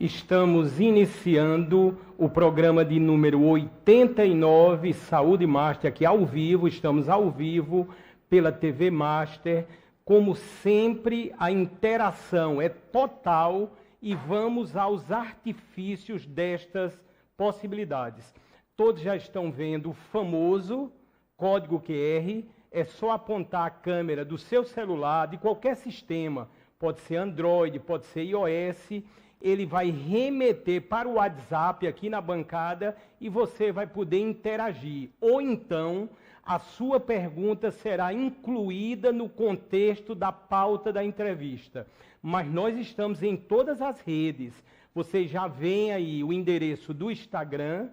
Estamos iniciando o programa de número 89, Saúde Master, aqui ao vivo. Estamos ao vivo pela TV Master. Como sempre, a interação é total e vamos aos artifícios destas possibilidades. Todos já estão vendo o famoso código QR. É só apontar a câmera do seu celular, de qualquer sistema, pode ser Android, pode ser iOS, ele vai remeter para o WhatsApp aqui na bancada e você vai poder interagir. Ou então, a sua pergunta será incluída no contexto da pauta da entrevista. Mas nós estamos em todas as redes. Vocês já veem aí o endereço do Instagram,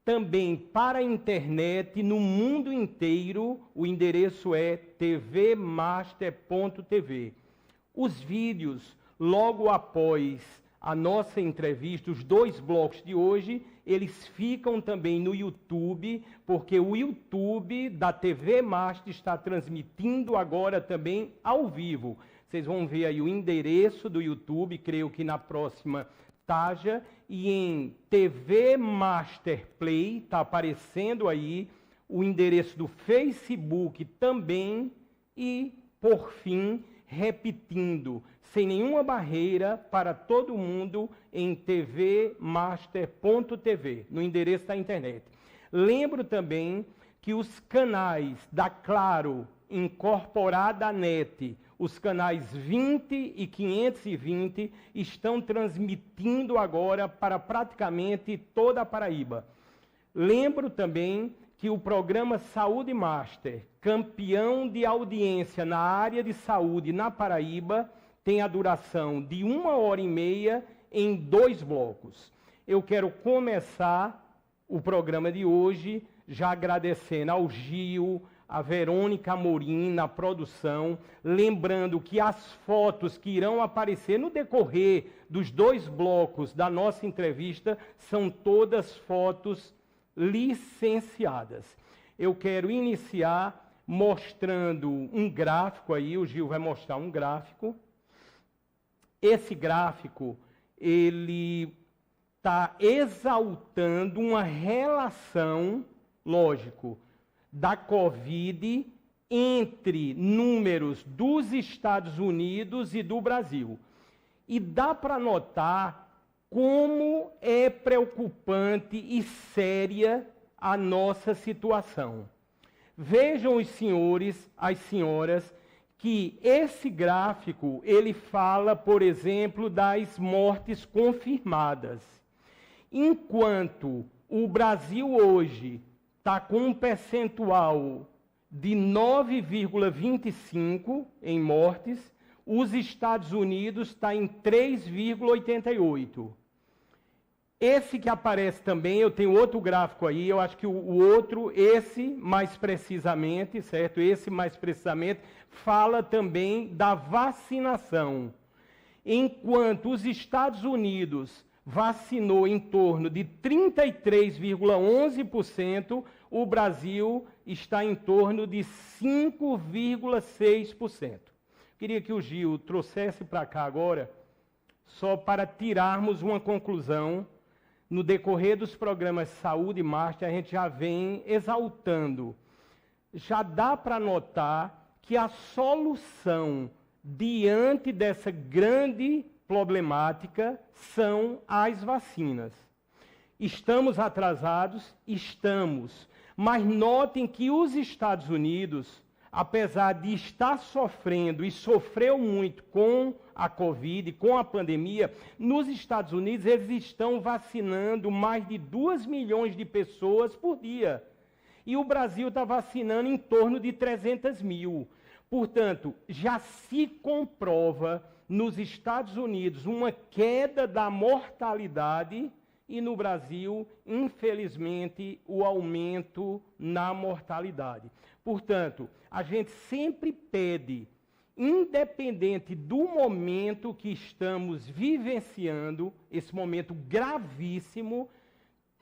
também para a internet, no mundo inteiro, o endereço é tvmaster.tv. Os vídeos, logo após a nossa entrevista, os dois blocos de hoje, eles ficam também no YouTube, porque o YouTube da TV Master está transmitindo agora também ao vivo. Vocês vão ver aí o endereço do YouTube, creio que na próxima taja, e em TV Master Play, está aparecendo aí o endereço do Facebook também, e, por fim, repetindo, sem nenhuma barreira, para todo mundo em tvmaster.tv, no endereço da internet. Lembro também que os canais da Claro, incorporada à NET, os canais 20 e 520, estão transmitindo agora para praticamente toda a Paraíba. Lembro também que o programa Saúde Master, campeão de audiência na área de saúde na Paraíba, tem a duração de 1h30 em 2 blocos. Eu quero começar o programa de hoje já agradecendo ao Gil, a Verônica Amorim na produção, lembrando que as fotos que irão aparecer no decorrer dos 2 blocos da nossa entrevista são todas fotos licenciadas. Eu quero iniciar mostrando um gráfico aí, o Gil vai mostrar um gráfico. Esse gráfico, ele está exaltando uma relação, lógico, da Covid entre números dos Estados Unidos e do Brasil. E dá para notar como é preocupante e séria a nossa situação. Vejam os senhores, as senhoras, que esse gráfico, ele fala, por exemplo, das mortes confirmadas. Enquanto o Brasil hoje está com um percentual de 9,25 em mortes, os Estados Unidos está em 3,88. Esse que aparece também, eu tenho outro gráfico aí, eu acho que o outro, esse mais precisamente, certo? Esse mais precisamente fala também da vacinação. Enquanto os Estados Unidos vacinou em torno de 33,11%, o Brasil está em torno de 5,6%. Queria que o Gil trouxesse para cá agora, só para tirarmos uma conclusão. No decorrer dos programas Saúde Master, a gente já vem exaltando. Já dá para notar que a solução diante dessa grande problemática são as vacinas. Estamos atrasados? Estamos. Mas notem que os Estados Unidos, apesar de estar sofrendo e sofreu muito com a Covid, com a pandemia, nos Estados Unidos eles estão vacinando mais de 2 milhões de pessoas por dia. E o Brasil está vacinando em torno de 300 mil. Portanto, já se comprova nos Estados Unidos uma queda da mortalidade e no Brasil, infelizmente, o aumento na mortalidade. Portanto, a gente sempre pede, independente do momento que estamos vivenciando, esse momento gravíssimo,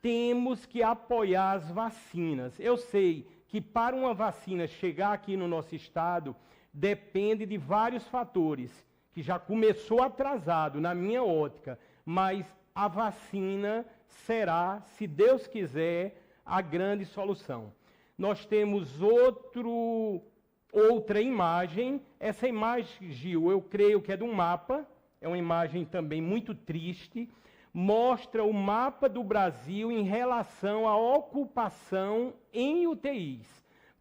temos que apoiar as vacinas. Eu sei que para uma vacina chegar aqui no nosso estado, depende de vários fatores, que já começou atrasado, na minha ótica, mas a vacina será, se Deus quiser, a grande solução. Nós temos outra imagem. Essa imagem, Gil, eu creio que é de um mapa, é uma imagem também muito triste, mostra o mapa do Brasil em relação à ocupação em UTIs.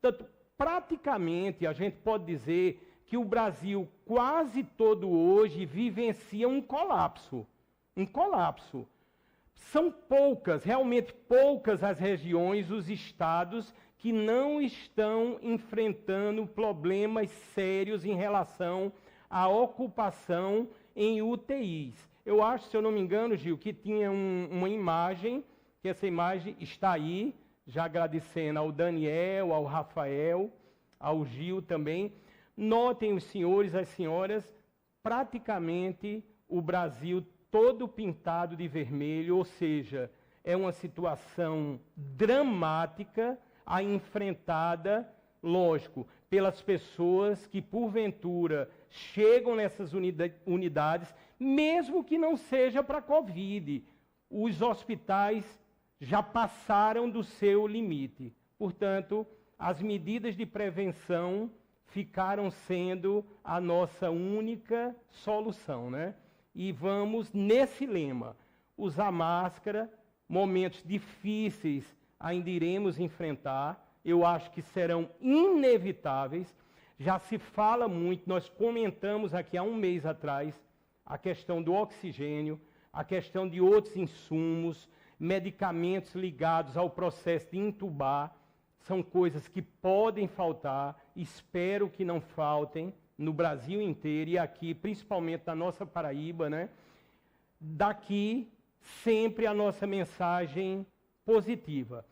Portanto, praticamente, a gente pode dizer que o Brasil quase todo hoje vivencia um colapso. Um colapso. São poucas, realmente poucas as regiões, os estados que não estão enfrentando problemas sérios em relação à ocupação em UTIs. Eu acho, se eu não me engano, Gil, que tinha uma imagem, que essa imagem está aí, já agradecendo ao Daniel, ao Rafael, ao Gil também. Notem os senhores, as senhoras, praticamente o Brasil todo pintado de vermelho, ou seja, é uma situação dramática a enfrentada, lógico, pelas pessoas que, porventura, chegam nessas unidades, mesmo que não seja para Covid. Os hospitais já passaram do seu limite. Portanto, as medidas de prevenção ficaram sendo a nossa única solução, né? E vamos nesse lema, usar máscara, momentos difíceis ainda iremos enfrentar, eu acho que serão inevitáveis, já se fala muito, nós comentamos aqui há um mês atrás, a questão do oxigênio, a questão de outros insumos, medicamentos ligados ao processo de intubar, são coisas que podem faltar, espero que não faltem, no Brasil inteiro e aqui, principalmente na nossa Paraíba, né? Daqui, sempre a nossa mensagem positiva.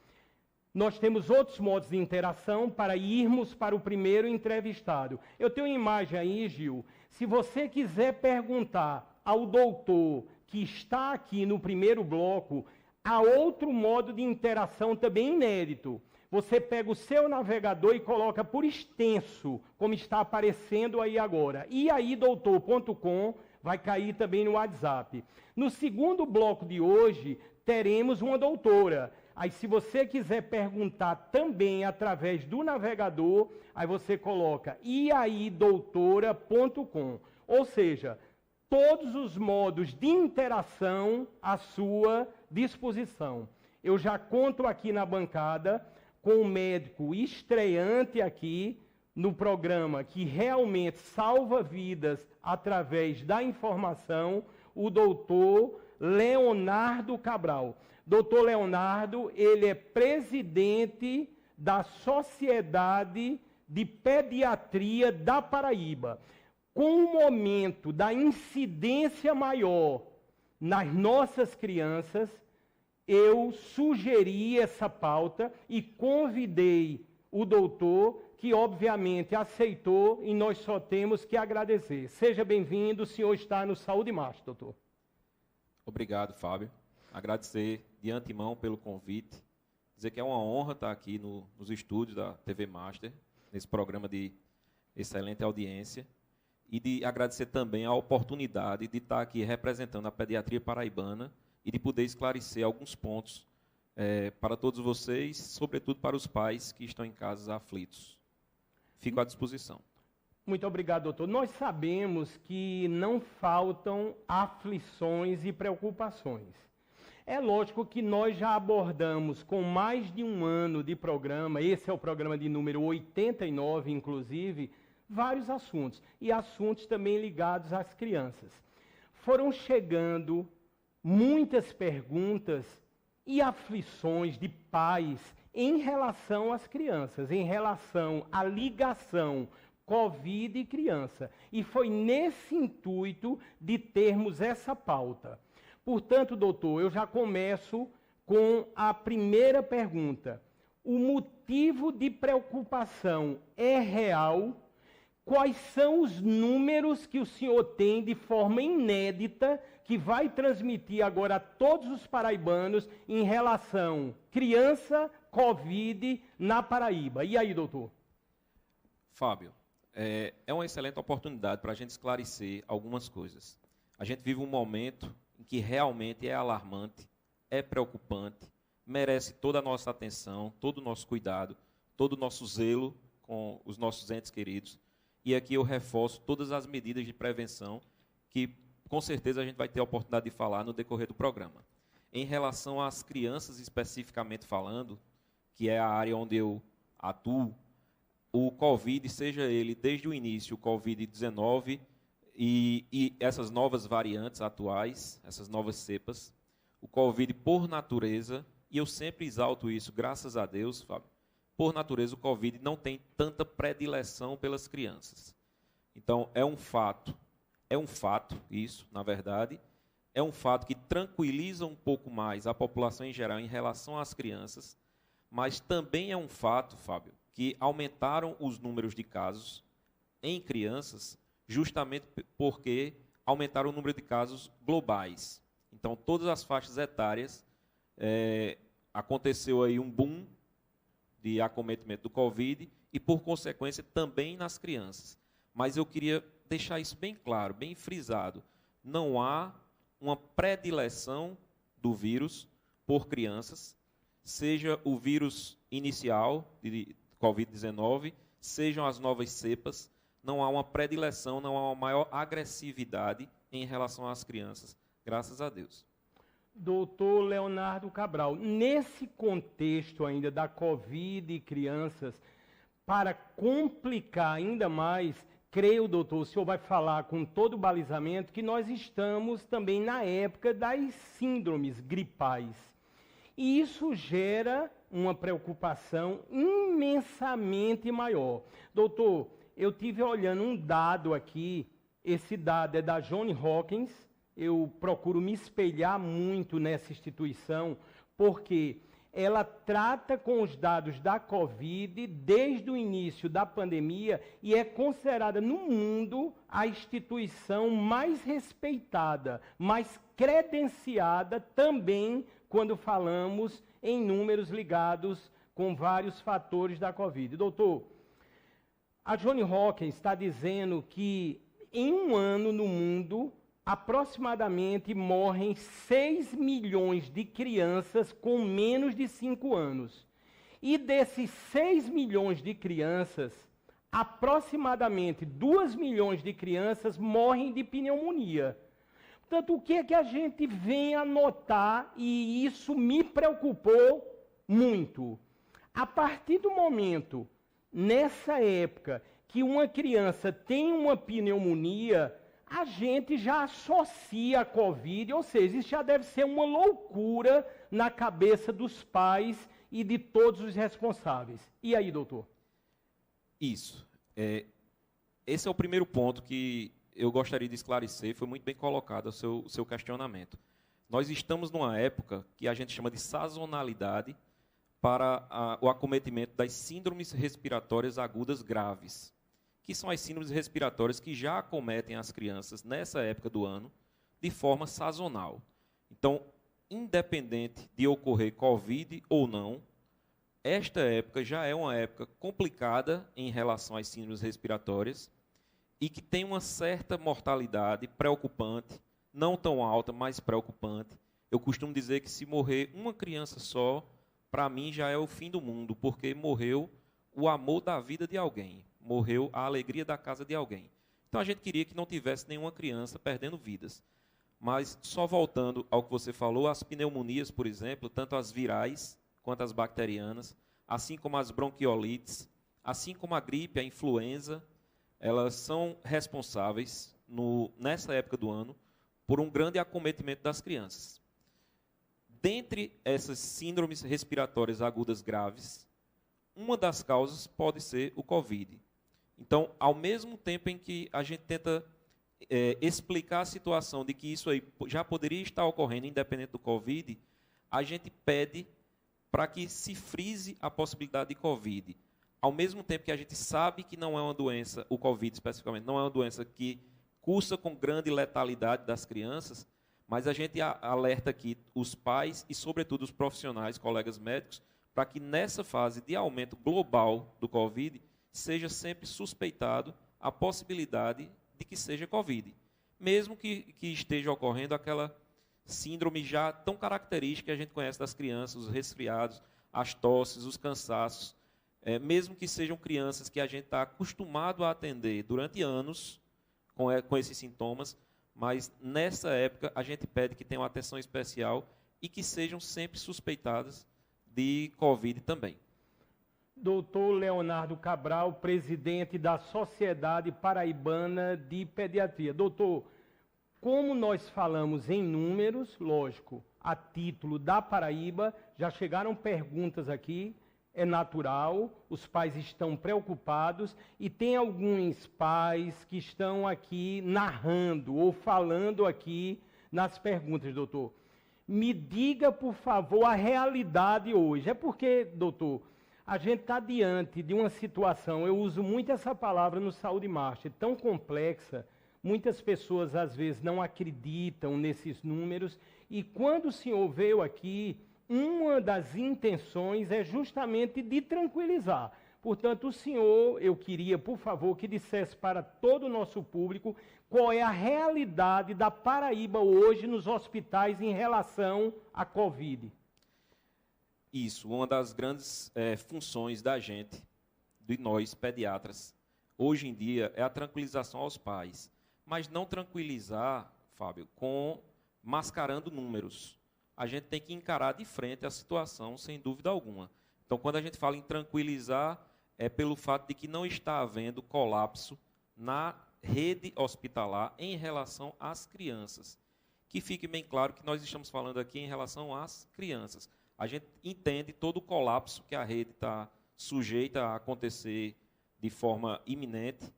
Nós temos outros modos de interação para irmos para o primeiro entrevistado. Eu tenho uma imagem aí, Gil. Se você quiser perguntar ao doutor que está aqui no primeiro bloco, há outro modo de interação também inédito. Você pega o seu navegador e coloca por extenso, como está aparecendo aí agora. E aí, doutor.com, vai cair também no WhatsApp. No segundo bloco de hoje, teremos uma doutora. Aí, se você quiser perguntar também através do navegador, aí você coloca iaiDoutora.com. Ou seja, todos os modos de interação à sua disposição. Eu já conto aqui na bancada com um médico estreante aqui no programa que realmente salva vidas através da informação, o doutor Leonardo Cabral. Doutor Leonardo, ele é presidente da Sociedade de Pediatria da Paraíba. Com o momento da incidência maior nas nossas crianças, eu sugeri essa pauta e convidei o doutor, que obviamente aceitou, e nós só temos que agradecer. Seja bem-vindo, o senhor está no Saúde Master, doutor. Obrigado, Fábio. Agradecer de antemão pelo convite, dizer que é uma honra estar aqui nos estúdios da TV Master, nesse programa de excelente audiência, e de agradecer também a oportunidade de estar aqui representando a pediatria paraibana e de poder esclarecer alguns pontos para todos vocês, sobretudo para os pais que estão em casa aflitos. Fico à disposição. Muito obrigado, doutor. Nós sabemos que não faltam aflições e preocupações. É lógico que nós já abordamos com mais de um ano de programa, esse é o programa de número 89, inclusive, vários assuntos, e assuntos também ligados às crianças. Foram chegando muitas perguntas e aflições de pais em relação às crianças, em relação à ligação Covid e criança. E foi nesse intuito de termos essa pauta. Portanto, doutor, eu já começo com a primeira pergunta. O motivo de preocupação é real? Quais são os números que o senhor tem de forma inédita que vai transmitir agora a todos os paraibanos em relação criança, Covid na Paraíba? E aí, doutor? Fábio, é uma excelente oportunidade para a gente esclarecer algumas coisas. A gente vive um momento em que realmente é alarmante, é preocupante, merece toda a nossa atenção, todo o nosso cuidado, todo o nosso zelo com os nossos entes queridos. E aqui eu reforço todas as medidas de prevenção que, com certeza, a gente vai ter a oportunidade de falar no decorrer do programa. Em relação às crianças, especificamente falando, que é a área onde eu atuo, o Covid, seja ele desde o início, o Covid-19 e essas novas variantes atuais, essas novas cepas, o Covid, por natureza, e eu sempre exalto isso, graças a Deus, Fábio, por natureza, o Covid não tem tanta predileção pelas crianças. Então, é um fato isso, na verdade, é um fato que tranquiliza um pouco mais a população em geral em relação às crianças, mas também é um fato, Fábio, que aumentaram os números de casos em crianças justamente porque aumentaram o número de casos globais. Então, todas as faixas etárias, aconteceu aí um boom de acometimento do Covid e, por consequência, também nas crianças. Mas eu queria deixar isso bem claro, bem frisado. Não há uma predileção do vírus por crianças, seja o vírus inicial de Covid-19, sejam as novas cepas, não há uma predileção, não há uma maior agressividade em relação às crianças, graças a Deus. Doutor Leonardo Cabral, nesse contexto ainda da Covid e crianças, para complicar ainda mais, creio, doutor, o senhor vai falar com todo o balizamento, que nós estamos também na época das síndromes gripais. E isso gera uma preocupação imensamente maior. Doutor, eu tive olhando um dado aqui, esse dado é da Johns Hopkins, eu procuro me espelhar muito nessa instituição, porque ela trata com os dados da Covid desde o início da pandemia e é considerada no mundo a instituição mais respeitada, mais credenciada também quando falamos em números ligados com vários fatores da Covid. Doutor, a Johns Hopkins está dizendo que em um ano no mundo, aproximadamente morrem 6 milhões de crianças com menos de 5 anos. E desses 6 milhões de crianças, aproximadamente 2 milhões de crianças morrem de pneumonia. Portanto, o que é que a gente vem a notar, e isso me preocupou muito. A partir do momento, nessa época, que uma criança tem uma pneumonia, a gente já associa a Covid, ou seja, isso já deve ser uma loucura na cabeça dos pais e de todos os responsáveis. E aí, doutor? Isso. Esse é o primeiro ponto que eu gostaria de esclarecer, foi muito bem colocado o seu questionamento. Nós estamos numa época que a gente chama de sazonalidade para o acometimento das síndromes respiratórias agudas graves, que são as síndromes respiratórias que já acometem as crianças nessa época do ano de forma sazonal. Então, independente de ocorrer Covid ou não, esta época já é uma época complicada em relação às síndromes respiratórias e que tem uma certa mortalidade preocupante, não tão alta, mas preocupante. Eu costumo dizer que se morrer uma criança só, para mim já é o fim do mundo, porque morreu o amor da vida de alguém, morreu a alegria da casa de alguém. Então a gente queria que não tivesse nenhuma criança perdendo vidas. Mas só voltando ao que você falou, as pneumonias, por exemplo, tanto as virais quanto as bacterianas, assim como as bronquiolites, assim como a gripe, a influenza, elas são responsáveis, nessa época do ano, por um grande acometimento das crianças. Dentre essas síndromes respiratórias agudas graves, uma das causas pode ser o Covid. Então, ao mesmo tempo em que a gente tenta explicar a situação de que isso aí já poderia estar ocorrendo, independente do Covid, a gente pede para que se frise a possibilidade de Covid. Ao mesmo tempo que a gente sabe que não é uma doença, o Covid especificamente, não é uma doença que cursa com grande letalidade das crianças, mas a gente alerta aqui os pais e, sobretudo, os profissionais, colegas médicos, para que nessa fase de aumento global do Covid, seja sempre suspeitado a possibilidade de que seja Covid. Mesmo que esteja ocorrendo aquela síndrome já tão característica que a gente conhece das crianças, os resfriados, as tosses, os cansaços, mesmo que sejam crianças que a gente está acostumado a atender durante anos com esses sintomas, mas nessa época a gente pede que tenham atenção especial e que sejam sempre suspeitadas de Covid também. Doutor Leonardo Cabral, presidente da Sociedade Paraibana de Pediatria. Doutor, como nós falamos em números, lógico, a título da Paraíba, já chegaram perguntas aqui, é natural, os pais estão preocupados e tem alguns pais que estão aqui narrando ou falando aqui nas perguntas, doutor. Me diga, por favor, a realidade hoje. É porque, doutor, a gente está diante de uma situação, eu uso muito essa palavra no Saúde Master, tão complexa, muitas pessoas às vezes não acreditam nesses números, e quando o senhor veio aqui, uma das intenções é justamente de tranquilizar. Portanto, o senhor, eu queria, por favor, que dissesse para todo o nosso público qual é a realidade da Paraíba hoje nos hospitais em relação à Covid. Isso, uma das grandes funções da gente, de nós pediatras, hoje em dia, é a tranquilização aos pais. Mas não tranquilizar, Fábio, mascarando números. A gente tem que encarar de frente a situação, sem dúvida alguma. Então, quando a gente fala em tranquilizar, é pelo fato de que não está havendo colapso na rede hospitalar em relação às crianças. Que fique bem claro que nós estamos falando aqui em relação às crianças. A gente entende todo o colapso que a rede está sujeita a acontecer de forma iminente,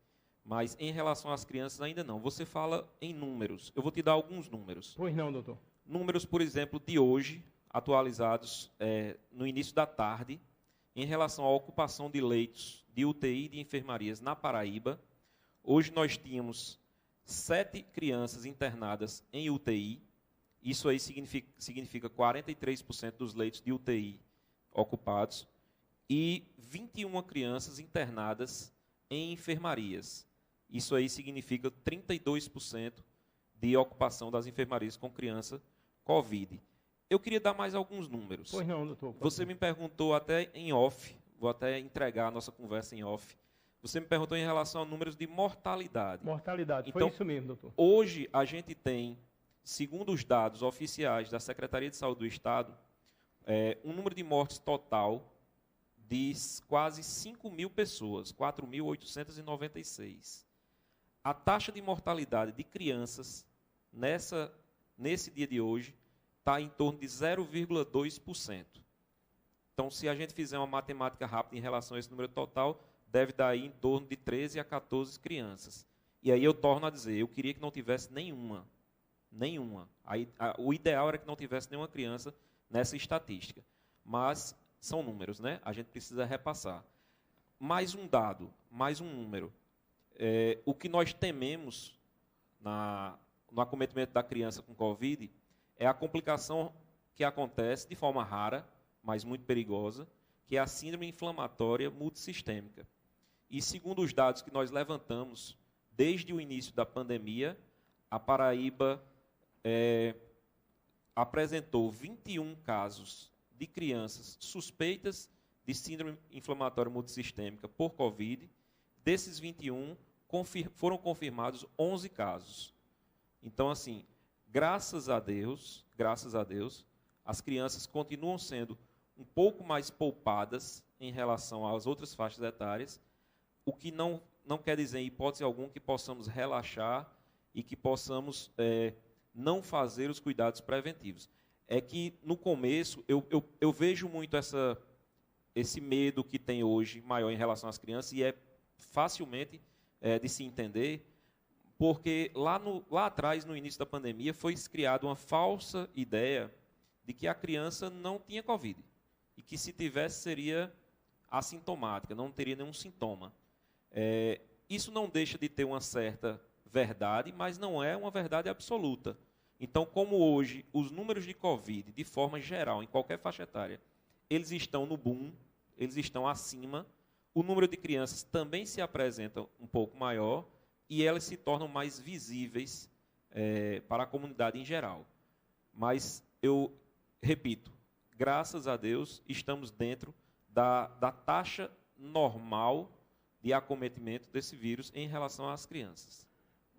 mas em relação às crianças ainda não. Você fala em números. Eu vou te dar alguns números. Pois não, doutor. Números, por exemplo, de hoje, atualizados no início da tarde, em relação à ocupação de leitos de UTI e de enfermarias na Paraíba. Hoje nós tínhamos 7 crianças internadas em UTI. Isso aí significa 43% dos leitos de UTI ocupados. E 21 crianças internadas em enfermarias. Isso aí significa 32% de ocupação das enfermarias com criança Covid. Eu queria dar mais alguns números. Pois não, doutor. Você me perguntou até em off, vou até entregar a nossa conversa em off. Você me perguntou em relação a números de mortalidade. Mortalidade, então, foi isso mesmo, doutor. Hoje a gente tem, segundo os dados oficiais da Secretaria de Saúde do Estado, um número de mortes total de quase 5.000 pessoas, 4.896. A taxa de mortalidade de crianças nesse dia de hoje está em torno de 0,2%. Então, se a gente fizer uma matemática rápida em relação a esse número total, deve dar aí em torno de 13 a 14 crianças. E aí eu torno a dizer, eu queria que não tivesse nenhuma. O ideal era que não tivesse nenhuma criança nessa estatística. Mas são números, né? A gente precisa repassar. Mais um dado, mais um número. O que nós tememos no acometimento da criança com Covid é a complicação que acontece de forma rara, mas muito perigosa, que é a síndrome inflamatória multissistêmica. E segundo os dados que nós levantamos desde o início da pandemia, a Paraíba apresentou 21 casos de crianças suspeitas de síndrome inflamatória multissistêmica por Covid. Desses 21, foram confirmados 11 casos. Então, assim, graças a Deus, as crianças continuam sendo um pouco mais poupadas em relação às outras faixas etárias, o que não quer dizer, em hipótese alguma, que possamos relaxar e que possamos não fazer os cuidados preventivos. É que, no começo, eu vejo muito esse medo que tem hoje maior em relação às crianças, e é facilmente de se entender, porque lá atrás, no início da pandemia, foi criada uma falsa ideia de que a criança não tinha Covid, e que se tivesse seria assintomática, não teria nenhum sintoma. Isso não deixa de ter uma certa verdade, mas não é uma verdade absoluta. Então, como hoje os números de Covid, de forma geral, em qualquer faixa etária, eles estão no boom, eles estão acima, o número de crianças também se apresenta um pouco maior e elas se tornam mais visíveis para a comunidade em geral. Mas eu repito, graças a Deus, estamos dentro da taxa normal de acometimento desse vírus em relação às crianças.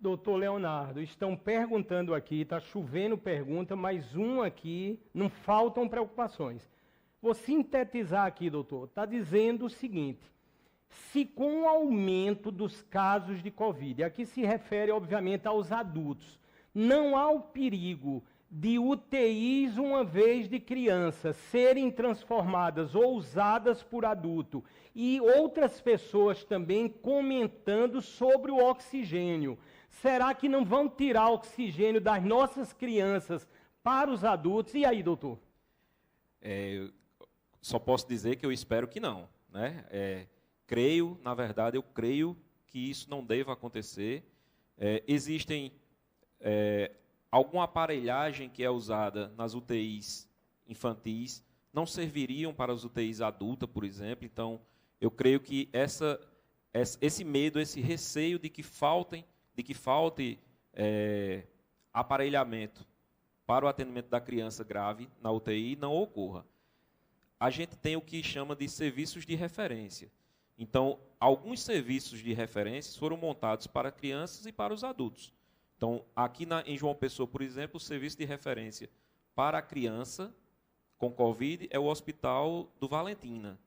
Doutor Leonardo, estão perguntando aqui, está chovendo pergunta, mas aqui, não faltam preocupações. Vou sintetizar aqui, doutor. Está dizendo o seguinte: se com o aumento dos casos de Covid, aqui se refere, obviamente, aos adultos, não há o perigo de UTIs, uma vez de criança, serem transformadas ou usadas por adulto, e outras pessoas também comentando sobre o oxigênio. Será que não vão tirar oxigênio das nossas crianças para os adultos? E aí, doutor? Só posso dizer que eu espero que não, né? Na verdade, eu creio que isso não deva acontecer. Existem alguma aparelhagem que é usada nas UTIs infantis, não serviriam para as UTIs adultas, por exemplo. Então, eu creio que esse medo, esse receio de que falte aparelhamento para o atendimento da criança grave na UTI não ocorra. A gente tem o que chama de serviços de referência. Então, alguns serviços de referência foram montados para crianças e para os adultos. Então, aqui em João Pessoa, por exemplo, o serviço de referência para a criança com Covid é o Hospital do Valentina.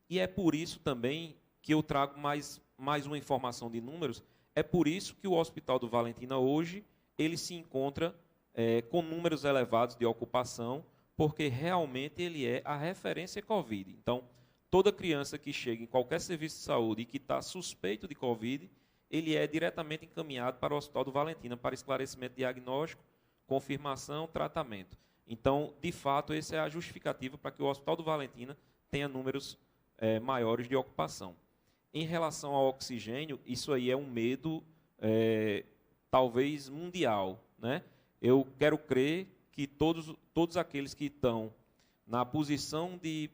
E é por isso também que eu trago mais uma informação de números. É por isso que o Hospital do Valentina hoje ele se encontra com números elevados de ocupação, porque realmente ele é a referência Covid. Então, toda criança que chega em qualquer serviço de saúde e que está suspeito de Covid, ele é diretamente encaminhado para o Hospital do Valentina para esclarecimento diagnóstico, confirmação, tratamento. Então, de fato, essa é a justificativa para que o Hospital do Valentina tenha números maiores de ocupação. Em relação ao oxigênio, isso aí é um medo, talvez, mundial, né? Eu quero crer que todos aqueles que estão na posição de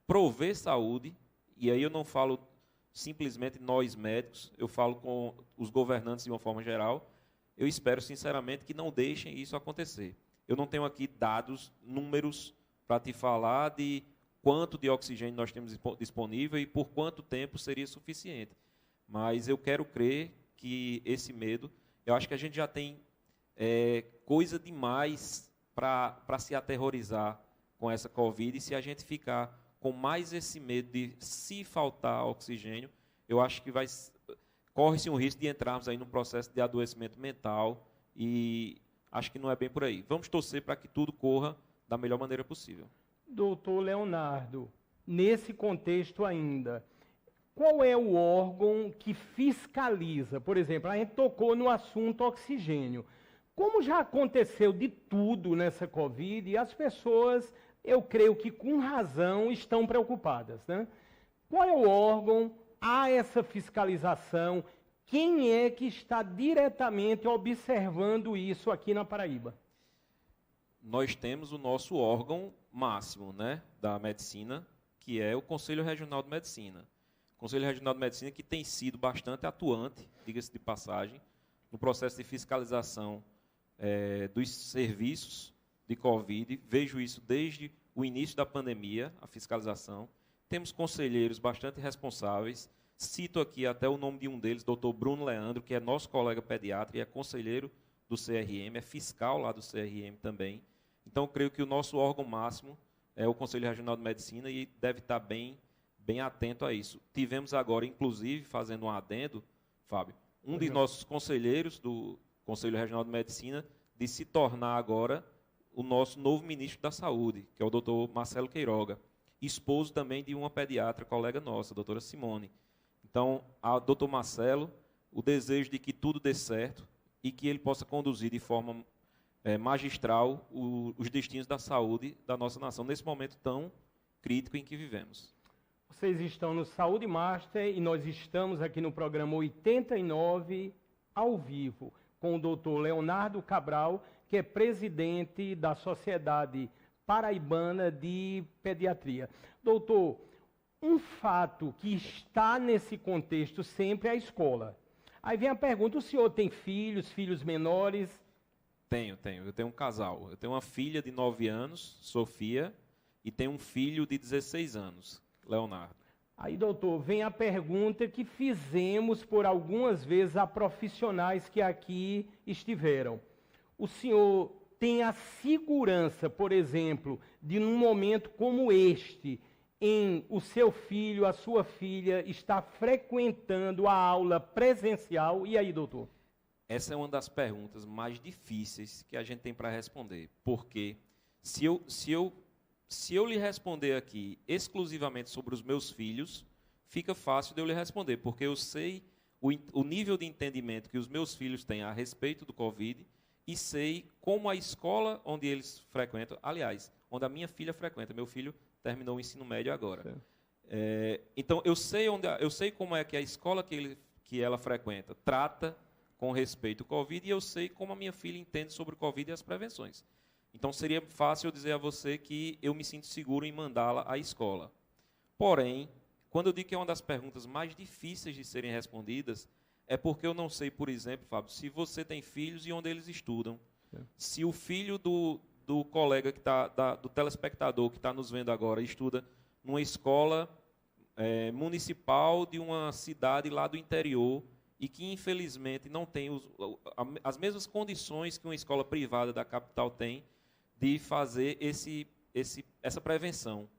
prover saúde, e aí eu não falo simplesmente nós médicos, eu falo com os governantes de uma forma geral, eu espero sinceramente que não deixem isso acontecer. Eu não tenho aqui dados, números para te falar de quanto de oxigênio nós temos disponível e por quanto tempo seria suficiente. Mas eu quero crer que esse medo, eu acho que a gente já tem coisa demais para se aterrorizar com essa Covid, e se a gente ficar com mais esse medo de se faltar oxigênio, eu acho que corre-se um risco de entrarmos aí num processo de adoecimento mental, e acho que não é bem por aí. Vamos torcer para que tudo corra da melhor maneira possível. Doutor Leonardo, nesse contexto ainda, qual é o órgão que fiscaliza? Por exemplo, a gente tocou no assunto oxigênio. Como já aconteceu de tudo nessa Covid, e as pessoas, eu creio que com razão, estão preocupadas, né? Qual é o órgão? Há essa fiscalização? Quem é que está diretamente observando isso aqui na Paraíba? Nós temos o nosso órgão máximo, né, da medicina, que é o Conselho Regional de Medicina. O Conselho Regional de Medicina que tem sido bastante atuante, diga-se de passagem, no processo de fiscalização dos serviços de Covid. Vejo isso desde o início da pandemia, a fiscalização. Temos conselheiros bastante responsáveis. Cito aqui até o nome de um deles, doutor Bruno Leandro, que é nosso colega pediatra e é conselheiro do CRM, é fiscal lá do CRM também. Então, creio que o nosso órgão máximo é o Conselho Regional de Medicina e deve estar bem atento a isso. Tivemos agora, inclusive, fazendo um adendo, Fábio, um de nossos conselheiros do Conselho Regional de Medicina de se tornar agora o nosso novo ministro da Saúde, que é o doutor Marcelo Queiroga, esposo também de uma pediatra, colega nossa, a doutora Simone. Então, ao doutor Marcelo, o desejo de que tudo dê certo e que ele possa conduzir de forma magistral os destinos da saúde da nossa nação, nesse momento tão crítico em que vivemos. Vocês estão no Saúde Master e nós estamos aqui no programa 89, ao vivo, com o doutor Leonardo Cabral, que é presidente da Sociedade Paraibana de Pediatria. Doutor, um fato que está nesse contexto sempre é a escola. Aí vem a pergunta, o senhor tem filhos menores? Tenho. Eu tenho um casal. Eu tenho uma filha de 9 anos, Sofia, e tenho um filho de 16 anos, Leonardo. Aí, doutor, vem a pergunta que fizemos por algumas vezes a profissionais que aqui estiveram. O senhor tem a segurança, por exemplo, de num momento como este, em o seu filho, a sua filha, estar frequentando a aula presencial? E aí, doutor? Essa é uma das perguntas mais difíceis que a gente tem para responder, porque se eu lhe responder aqui exclusivamente sobre os meus filhos, fica fácil de eu lhe responder, porque eu sei o nível de entendimento que os meus filhos têm a respeito do Covid e sei como a escola onde eles frequentam, aliás, onde a minha filha frequenta, meu filho terminou o ensino médio agora. Então, eu sei como é que a escola que ela frequenta trata com respeito ao Covid, e eu sei como a minha filha entende sobre o Covid e as prevenções. Então, seria fácil eu dizer a você que eu me sinto seguro em mandá-la à escola. Porém, quando eu digo que é uma das perguntas mais difíceis de serem respondidas, é porque eu não sei, por exemplo, Fábio, se você tem filhos e onde eles estudam. Se o filho do colega, do telespectador que está nos vendo agora, estuda numa escola municipal de uma cidade lá do interior, e que, infelizmente, não tem as mesmas condições que uma escola privada da capital tem de fazer essa prevenção.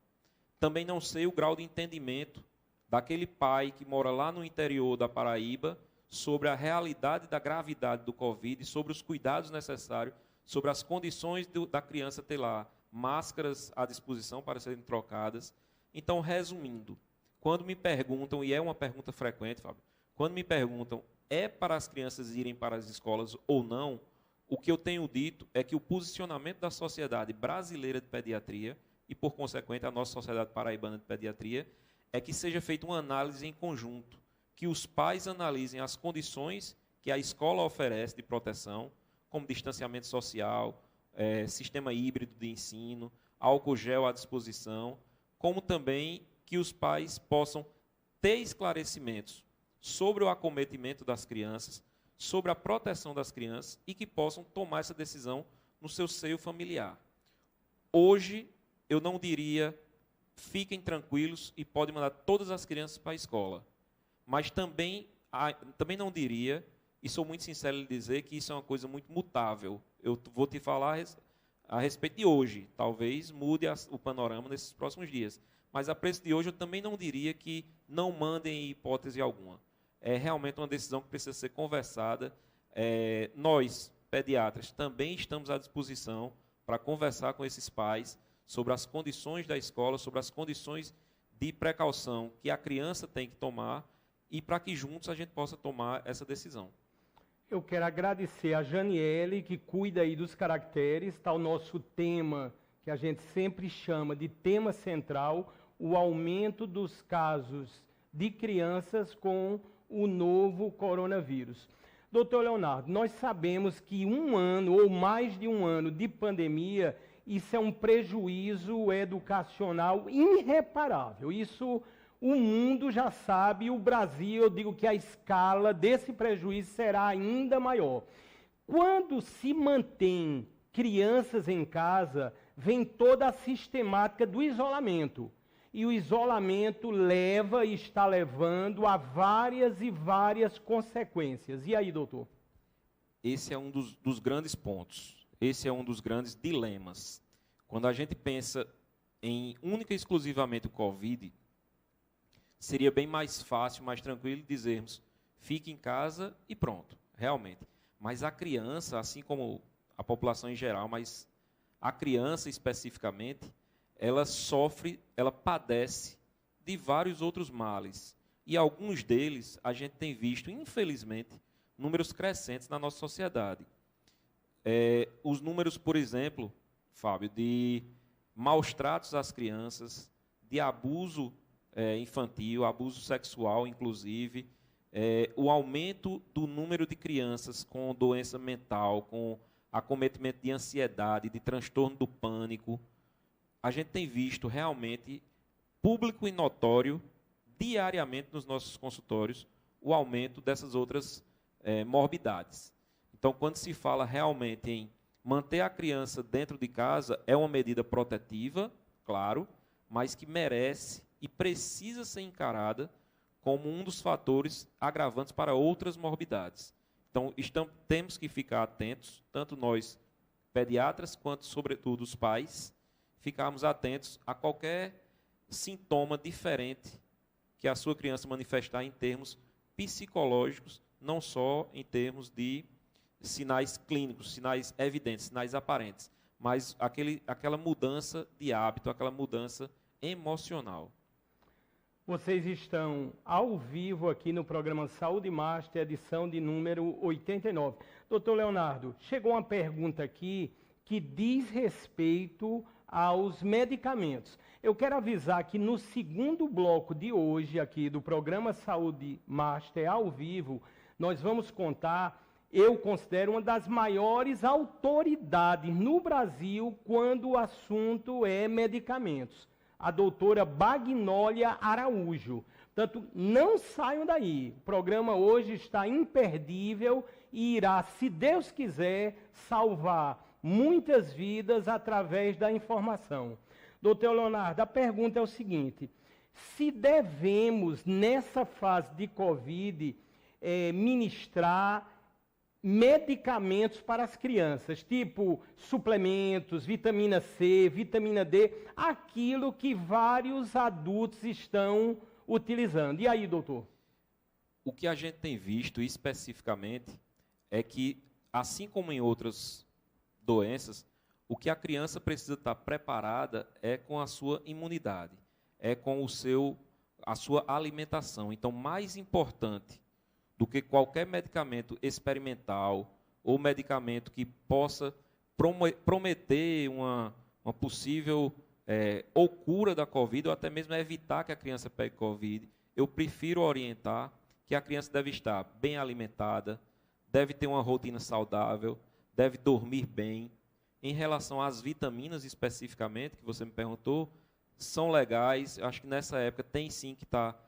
Também não sei o grau de entendimento daquele pai que mora lá no interior da Paraíba sobre a realidade da gravidade do Covid, sobre os cuidados necessários, sobre as condições da criança ter lá máscaras à disposição para serem trocadas. Então, resumindo, quando me perguntam, e é uma pergunta frequente, Fábio, quando me perguntam, é para as crianças irem para as escolas ou não, o que eu tenho dito é que o posicionamento da Sociedade Brasileira de Pediatria, e por consequente a nossa Sociedade Paraibana de Pediatria, é que seja feita uma análise em conjunto, que os pais analisem as condições que a escola oferece de proteção, como distanciamento social, sistema híbrido de ensino, álcool gel à disposição, como também que os pais possam ter esclarecimentos sobre o acometimento das crianças, sobre a proteção das crianças e que possam tomar essa decisão no seu seio familiar. Hoje, eu não diria, fiquem tranquilos e podem mandar todas as crianças para a escola. Mas também não diria, e sou muito sincero em dizer, que isso é uma coisa muito mutável. Eu vou te falar a respeito de hoje. Talvez mude o panorama nesses próximos dias. Mas a preço de hoje, eu também não diria que não mandem em hipótese alguma. É realmente uma decisão que precisa ser conversada. Nós, pediatras, também estamos à disposição para conversar com esses pais sobre as condições da escola, sobre as condições de precaução que a criança tem que tomar e para que juntos a gente possa tomar essa decisão. Eu quero agradecer a Janiele, que cuida aí dos caracteres, está o nosso tema, que a gente sempre chama de tema central, o aumento dos casos de crianças com o novo coronavírus. Doutor Leonardo, nós sabemos que 1 ano ou mais de 1 ano de pandemia, isso é um prejuízo educacional irreparável. Isso o mundo já sabe, e o Brasil, eu digo que a escala desse prejuízo será ainda maior. Quando se mantém crianças em casa, vem toda a sistemática do isolamento. E o isolamento leva e está levando a várias e várias consequências. E aí, doutor? Esse é um dos grandes pontos. Esse é um dos grandes dilemas. Quando a gente pensa em única e exclusivamente o Covid, seria bem mais fácil, mais tranquilo dizermos, fique em casa e pronto, realmente. Mas a criança, assim como a população em geral, mas a criança especificamente, ela sofre, ela padece de vários outros males. E alguns deles a gente tem visto, infelizmente, números crescentes na nossa sociedade. Os números, por exemplo, Fábio, de maus tratos às crianças, de abuso infantil, abuso sexual, inclusive, o aumento do número de crianças com doença mental, com acometimento de ansiedade, de transtorno do pânico, a gente tem visto realmente, público e notório, diariamente nos nossos consultórios, o aumento dessas outras morbidades. Então, quando se fala realmente em manter a criança dentro de casa é uma medida protetiva, claro, mas que merece e precisa ser encarada como um dos fatores agravantes para outras morbidades. Então, temos que ficar atentos, tanto nós, pediatras, quanto, sobretudo, os pais, ficarmos atentos a qualquer sintoma diferente que a sua criança manifestar em termos psicológicos, não só em termos de sinais clínicos, sinais evidentes, sinais aparentes, mas aquela mudança de hábito, aquela mudança emocional. Vocês estão ao vivo aqui no programa Saúde Master, edição de número 89. Doutor Leonardo, chegou uma pergunta aqui que diz respeito aos medicamentos. Eu quero avisar que no segundo bloco de hoje, aqui do programa Saúde Master, ao vivo, nós vamos contar, eu considero uma das maiores autoridades no Brasil quando o assunto é medicamentos. A doutora Bagnólia Araújo. Portanto, não saiam daí. O programa hoje está imperdível e irá, se Deus quiser, salvar muitas vidas através da informação. Doutor Leonardo, a pergunta é o seguinte: se devemos, nessa fase de Covid, ministrar medicamentos para as crianças, tipo suplementos, vitamina C, vitamina D, aquilo que vários adultos estão utilizando. E aí, doutor? O que a gente tem visto especificamente é que, assim como em outras doenças, o que a criança precisa estar preparada é com a sua imunidade, é com a sua alimentação. Então, mais importante do que qualquer medicamento experimental ou medicamento que possa prometer uma possível ou cura da Covid, ou até mesmo evitar que a criança pegue Covid, eu prefiro orientar que a criança deve estar bem alimentada, deve ter uma rotina saudável, deve dormir bem. Em relação às vitaminas especificamente, que você me perguntou, são legais. Eu acho que nessa época tem sim que estar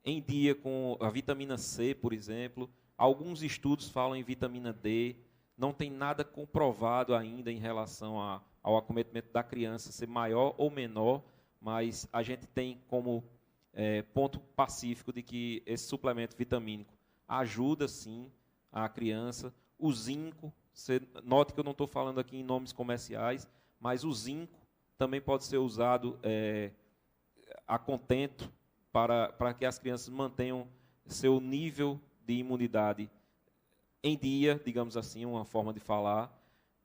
em dia com a vitamina C, por exemplo. Alguns estudos falam em vitamina D. Não tem nada comprovado ainda em relação ao acometimento da criança ser maior ou menor, mas a gente tem como ponto pacífico de que esse suplemento vitamínico ajuda sim a criança. O zinco, você note que eu não estou falando aqui em nomes comerciais, mas o zinco também pode ser usado a contento para que as crianças mantenham seu nível de imunidade em dia, digamos assim, uma forma de falar.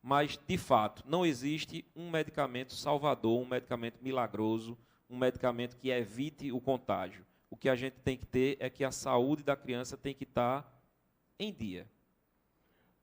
Mas, de fato, não existe um medicamento salvador, um medicamento milagroso, um medicamento que evite o contágio. O que a gente tem que ter é que a saúde da criança tem que estar em dia.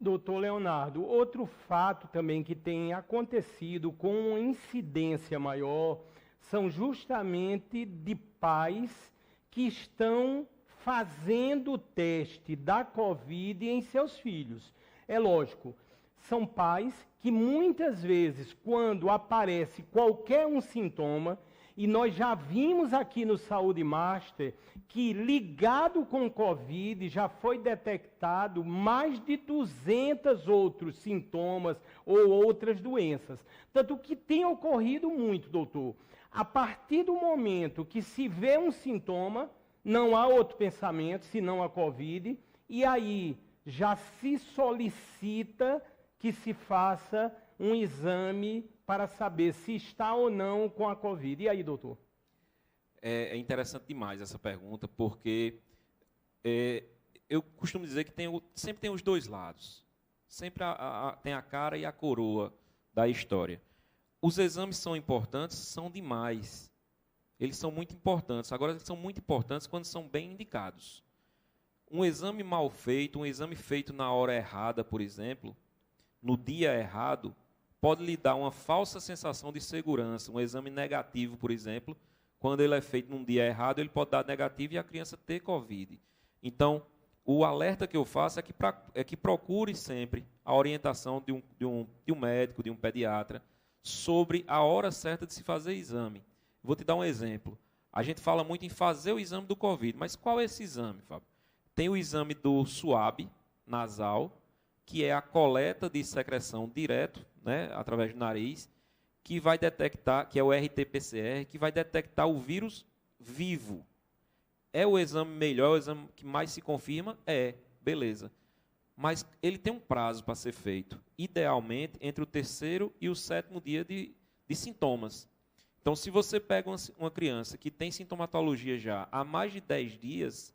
Doutor Leonardo, outro fato também que tem acontecido com uma incidência maior são justamente de pais que estão fazendo o teste da Covid em seus filhos. É lógico, são pais que muitas vezes, quando aparece qualquer um sintoma, e nós já vimos aqui no Saúde Master que, ligado com Covid, já foi detectado mais de 200 outros sintomas ou outras doenças. Tanto que tem ocorrido muito, doutor. A partir do momento que se vê um sintoma, não há outro pensamento senão a Covid, e aí já se solicita que se faça um exame para saber se está ou não com a Covid. E aí, doutor? É interessante demais essa pergunta, porque eu costumo dizer que sempre tem os dois lados. Sempre tem a cara e a coroa da história. Os exames são importantes? São demais. Eles são muito importantes. Agora, eles são muito importantes quando são bem indicados. Um exame mal feito, um exame feito na hora errada, por exemplo, no dia errado, pode lhe dar uma falsa sensação de segurança. Um exame negativo, por exemplo, quando ele é feito num dia errado, ele pode dar negativo e a criança ter Covid. Então, o alerta que eu faço é que procure sempre a orientação de um médico, de um pediatra, sobre a hora certa de se fazer exame. Vou te dar um exemplo. A gente fala muito em fazer o exame do Covid, mas qual é esse exame, Fábio? Tem o exame do SWAB nasal, que é a coleta de secreção direto, né, através do nariz, que vai detectar, que é o RT-PCR, que vai detectar o vírus vivo. É o exame melhor, é o exame que mais se confirma? É, beleza. Mas ele tem um prazo para ser feito, idealmente entre o 3º e o 7º dia de sintomas. Então, se você pega uma criança que tem sintomatologia já há mais de 10 dias,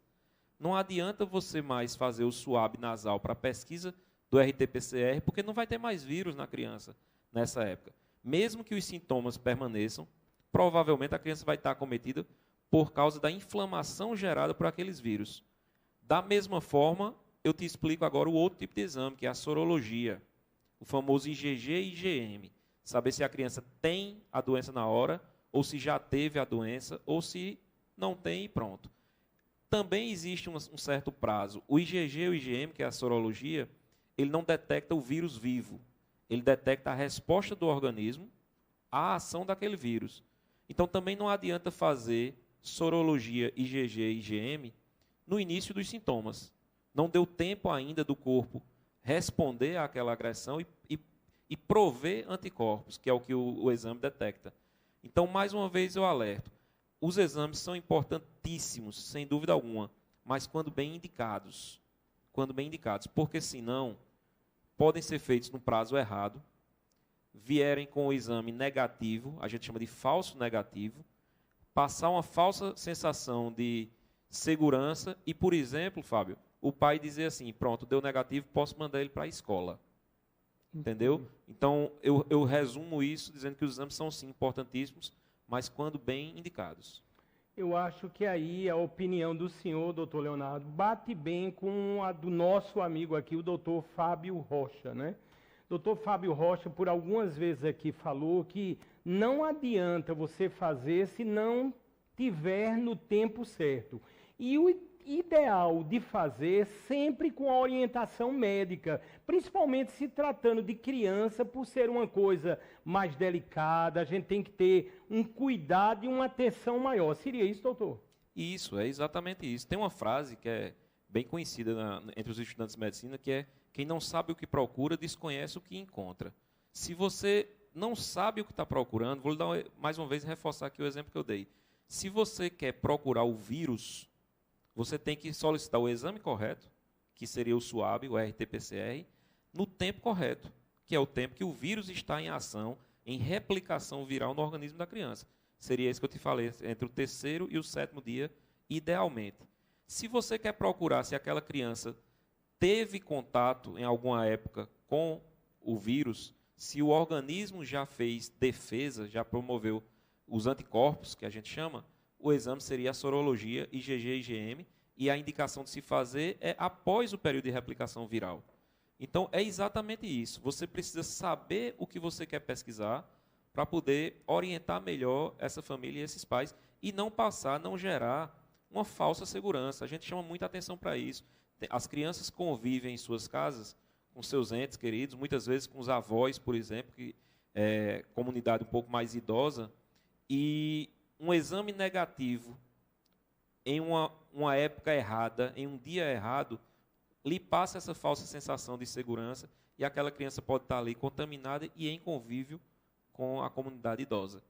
não adianta você mais fazer o suave nasal para a pesquisa do RT-PCR, porque não vai ter mais vírus na criança nessa época. Mesmo que os sintomas permaneçam, provavelmente a criança vai estar acometida por causa da inflamação gerada por aqueles vírus. Da mesma forma, eu te explico agora o outro tipo de exame, que é a sorologia, o famoso IgG e IgM. Saber se a criança tem a doença na hora, ou se já teve a doença, ou se não tem e pronto. Também existe um certo prazo. O IgG e o IgM, que é a sorologia, ele não detecta o vírus vivo. Ele detecta a resposta do organismo à ação daquele vírus. Então, também não adianta fazer sorologia IgG e IgM no início dos sintomas. Não deu tempo ainda do corpo responder àquela agressão e prover anticorpos, que é o que o exame detecta. Então, mais uma vez, eu alerto. Os exames são importantíssimos, sem dúvida alguma, mas quando bem indicados. Quando bem indicados, porque senão podem ser feitos no prazo errado, vierem com o exame negativo, a gente chama de falso negativo, passar uma falsa sensação de segurança e, por exemplo, Fábio, o pai dizer assim, pronto, deu negativo, posso mandar ele para a escola. Entendeu? Então, eu resumo isso dizendo que os exames são, sim, importantíssimos, mas quando bem indicados. Eu acho que aí a opinião do senhor, doutor Leonardo, bate bem com a do nosso amigo aqui, o doutor Fábio Rocha, né? Doutor Fábio Rocha, por algumas vezes aqui, falou que não adianta você fazer se não tiver no tempo certo. E o ideal de fazer sempre com a orientação médica, principalmente se tratando de criança, por ser uma coisa mais delicada, a gente tem que ter um cuidado e uma atenção maior. Seria isso, doutor? Isso, é exatamente isso. Tem uma frase que é bem conhecida entre os estudantes de medicina, que é: quem não sabe o que procura, desconhece o que encontra. Se você não sabe o que está procurando, vou lhe dar mais uma vez reforçar aqui o exemplo que eu dei. Se você quer procurar o vírus, você tem que solicitar o exame correto, que seria o SUAB, o RT-PCR, no tempo correto, que é o tempo que o vírus está em ação, em replicação viral no organismo da criança. Seria isso que eu te falei, entre o 3º e o 7º dia, idealmente. Se você quer procurar se aquela criança teve contato em alguma época com o vírus, se o organismo já fez defesa, já promoveu os anticorpos, que a gente chama, o exame seria a sorologia IgG e IgM, e a indicação de se fazer é após o período de replicação viral. Então, é exatamente isso. Você precisa saber o que você quer pesquisar para poder orientar melhor essa família e esses pais e não passar, não gerar uma falsa segurança. A gente chama muita atenção para isso. As crianças convivem em suas casas com seus entes queridos, muitas vezes com os avós, por exemplo, que é comunidade um pouco mais idosa, e um exame negativo em uma época errada, em um dia errado, lhe passa essa falsa sensação de segurança e aquela criança pode estar ali contaminada e em convívio com a comunidade idosa.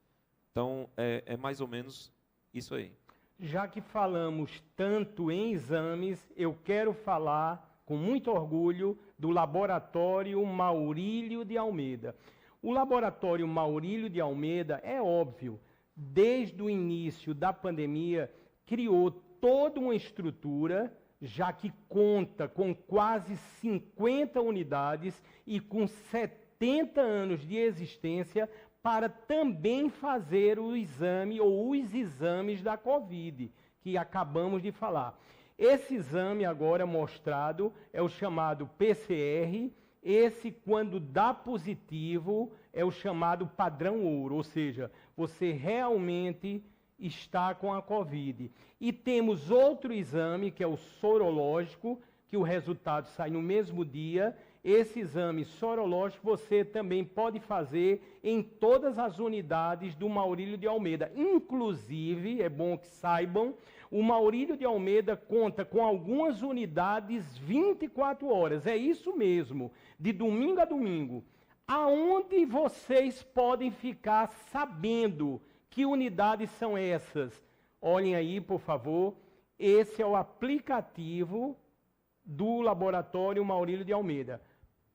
Então, é mais ou menos isso aí. Já que falamos tanto em exames, eu quero falar com muito orgulho do Laboratório Maurílio de Almeida. O Laboratório Maurílio de Almeida, é óbvio, desde o início da pandemia, criou toda uma estrutura, já que conta com quase 50 unidades e com 70 anos de existência, para também fazer o exame ou os exames da Covid, que acabamos de falar. Esse exame agora mostrado é o chamado PCR. Esse, quando dá positivo, é o chamado padrão ouro, ou seja, você realmente está com a Covid. E temos outro exame, que é o sorológico, que o resultado sai no mesmo dia. esse exame sorológico você também pode fazer em todas as unidades do Maurílio de Almeida. Inclusive, é bom que saibam, o Maurílio de Almeida conta com algumas unidades 24 horas. É isso mesmo, de domingo a domingo. Aonde vocês podem ficar sabendo que unidades são essas? Olhem aí, por favor. Esse é o aplicativo do Laboratório Maurílio de Almeida.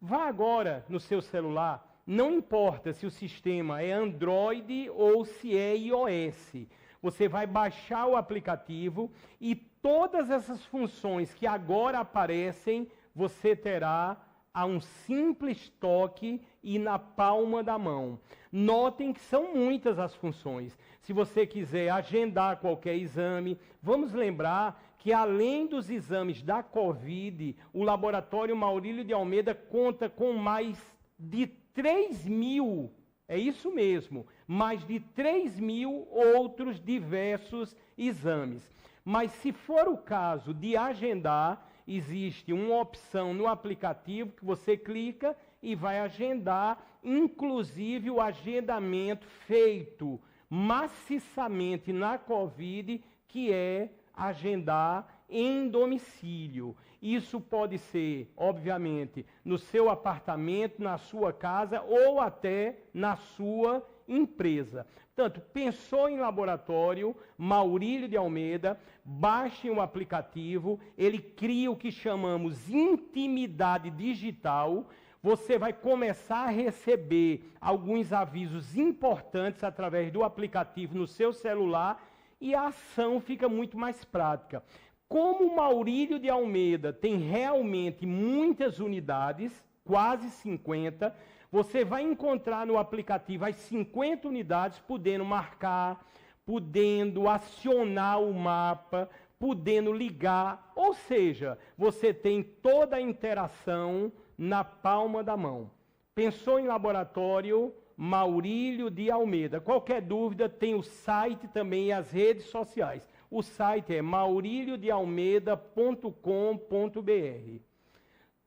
Vá agora no seu celular, não importa se o sistema é Android ou se é iOS. Você vai baixar o aplicativo e todas essas funções que agora aparecem, você terá a um simples toque e na palma da mão. Notem que são muitas as funções. Se você quiser agendar qualquer exame, vamos lembrar que além dos exames da Covid, o Laboratório Maurílio de Almeida conta com mais de 3.000, é isso mesmo, mais de 3.000 outros diversos exames. Mas se for o caso de agendar, existe uma opção no aplicativo que você clica e vai agendar, inclusive o agendamento feito maciçamente na Covid, que é agendar em domicílio. Isso pode ser, obviamente, no seu apartamento, na sua casa ou até na sua empresa. Portanto, pensou em laboratório, Maurílio de Almeida, baixem o aplicativo, ele cria o que chamamos intimidade digital. Você vai começar a receber alguns avisos importantes através do aplicativo no seu celular e a ação fica muito mais prática. Como Maurílio de Almeida tem realmente muitas unidades, quase 50, você vai encontrar no aplicativo as 50 unidades, podendo marcar, podendo acionar o mapa, podendo ligar, ou seja, você tem toda a interação na palma da mão. Pensou em laboratório? Maurílio de Almeida. Qualquer dúvida, tem o site também e as redes sociais. O site é mauriliodealmeida.com.br.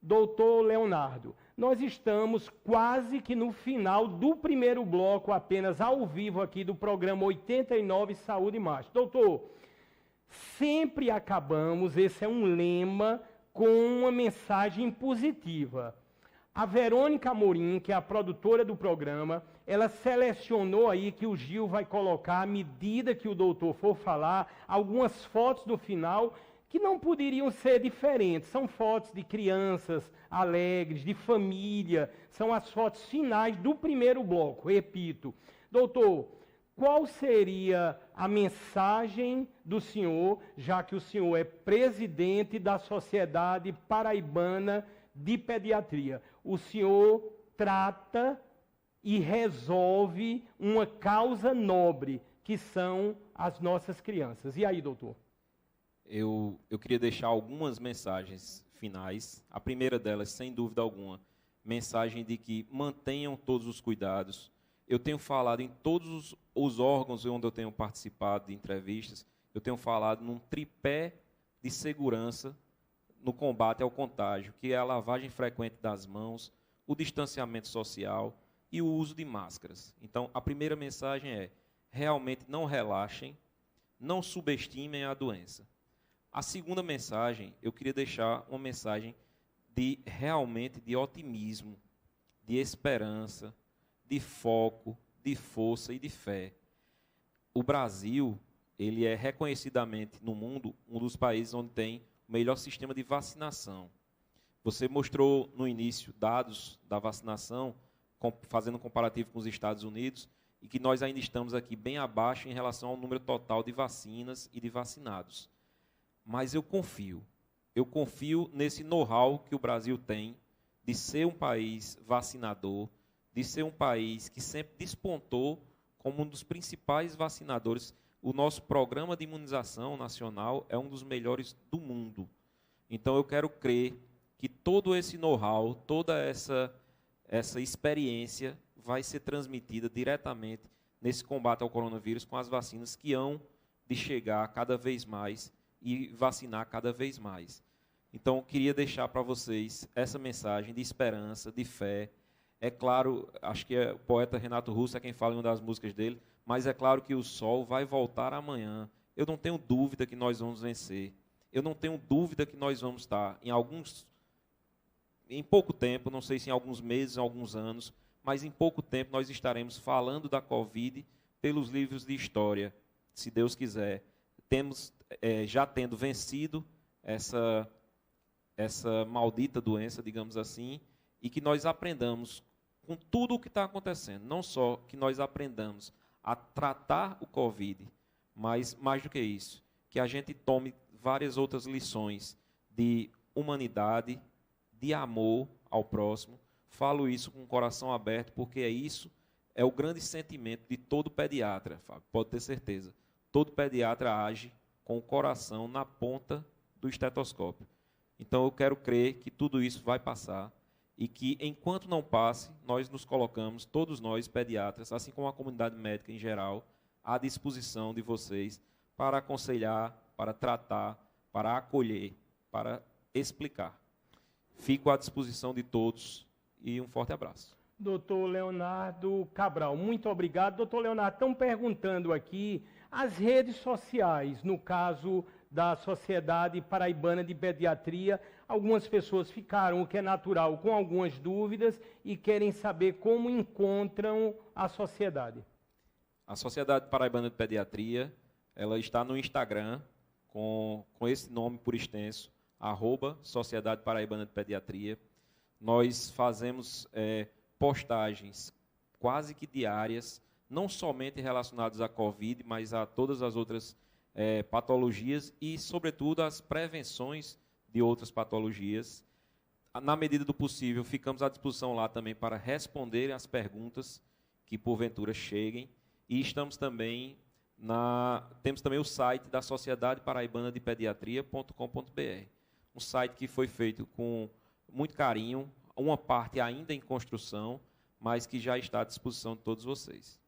Doutor Leonardo, nós estamos quase que no final do primeiro bloco, apenas ao vivo aqui do programa 89 Saúde e Master. Doutor, sempre acabamos, esse é um lema, com uma mensagem positiva. A Verônica Amorim, que é a produtora do programa, ela selecionou aí que o Gil vai colocar, à medida que o doutor for falar, algumas fotos no final que não poderiam ser diferentes. São fotos de crianças alegres, de família, são as fotos finais do primeiro bloco. Repito, doutor, qual seria a mensagem do senhor, já que o senhor é presidente da Sociedade Paraibana de Pediatria? O senhor trata e resolve uma causa nobre, que são as nossas crianças. E aí, doutor? Eu queria deixar algumas mensagens finais. A primeira delas, sem dúvida alguma, mensagem de que mantenham todos os cuidados. Eu tenho falado em todos os órgãos onde eu tenho participado de entrevistas, eu tenho falado num tripé de segurança no combate ao contágio, que é a lavagem frequente das mãos, o distanciamento social e o uso de máscaras. Então, a primeira mensagem é: realmente não relaxem, não subestimem a doença. A segunda mensagem, eu queria deixar uma mensagem realmente de otimismo, de esperança, de foco, de força e de fé. O Brasil, ele é reconhecidamente no mundo um dos países onde tem o melhor sistema de vacinação. Você mostrou no início dados da vacinação, fazendo um comparativo com os Estados Unidos, e que nós ainda estamos aqui bem abaixo em relação ao número total de vacinas e de vacinados. Mas eu confio nesse know-how que o Brasil tem de ser um país vacinador, de ser um país que sempre despontou como um dos principais vacinadores. O nosso programa de imunização nacional é um dos melhores do mundo. Então, eu quero crer que todo esse know-how, toda essa experiência vai ser transmitida diretamente nesse combate ao coronavírus com as vacinas que hão de chegar cada vez mais e vacinar cada vez mais. Então, eu queria deixar para vocês essa mensagem de esperança, de fé. É claro, acho que o poeta Renato Russo é quem fala em uma das músicas dele, mas é claro que o sol vai voltar amanhã. Eu não tenho dúvida que nós vamos vencer. Eu não tenho dúvida que nós vamos estar em pouco tempo, não sei se em alguns meses, em alguns anos, mas em pouco tempo nós estaremos falando da Covid pelos livros de história, se Deus quiser. Temos já tendo vencido essa maldita doença, digamos assim, e que nós aprendamos com tudo o que está acontecendo. Não só que nós aprendamos a tratar o Covid, mas mais do que isso, que a gente tome várias outras lições de humanidade, de amor ao próximo. Falo isso com o coração aberto, porque isso é o grande sentimento de todo pediatra, Fábio, pode ter certeza. Todo pediatra age com o coração na ponta do estetoscópio. Então eu quero crer que tudo isso vai passar e que, enquanto não passe, nós nos colocamos, todos nós, pediatras, assim como a comunidade médica em geral, à disposição de vocês para aconselhar, para tratar, para acolher, para explicar. Fico à disposição de todos e um forte abraço. Doutor Leonardo Cabral, muito obrigado. Doutor Leonardo, estão perguntando aqui as redes sociais, no caso da Sociedade Paraibana de Pediatria. Algumas pessoas ficaram, o que é natural, com algumas dúvidas e querem saber como encontram a sociedade. A Sociedade Paraibana de Pediatria, ela está no Instagram com esse nome por extenso, @Sociedade Paraibana de Pediatria. Nós fazemos postagens quase que diárias, não somente relacionadas à Covid, mas a todas as outras patologias e, sobretudo, as prevenções de outras patologias. Na medida do possível, ficamos à disposição lá também para responder as perguntas que, porventura, cheguem. E estamos também temos também o site da Sociedade Paraibana de Pediatria.com.br, um site que foi feito com muito carinho, uma parte ainda em construção, mas que já está à disposição de todos vocês.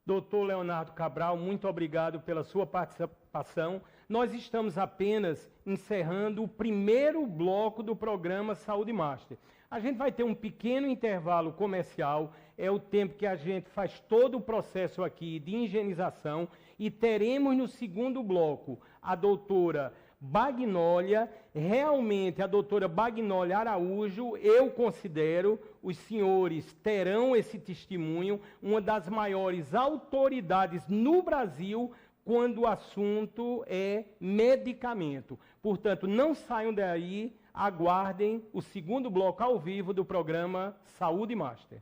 Doutor Leonardo Cabral, muito obrigado pela sua participação. Nós estamos apenas encerrando o primeiro bloco do programa Saúde Master. A gente vai ter um pequeno intervalo comercial, é o tempo que a gente faz todo o processo aqui de higienização, e teremos no segundo bloco a doutora Bagnólia. Realmente a doutora Bagnólia Araújo, eu considero, os senhores terão esse testemunho, uma das maiores autoridades no Brasil quando o assunto é medicamento. Portanto, não saiam daí, aguardem o segundo bloco ao vivo do programa Saúde Master.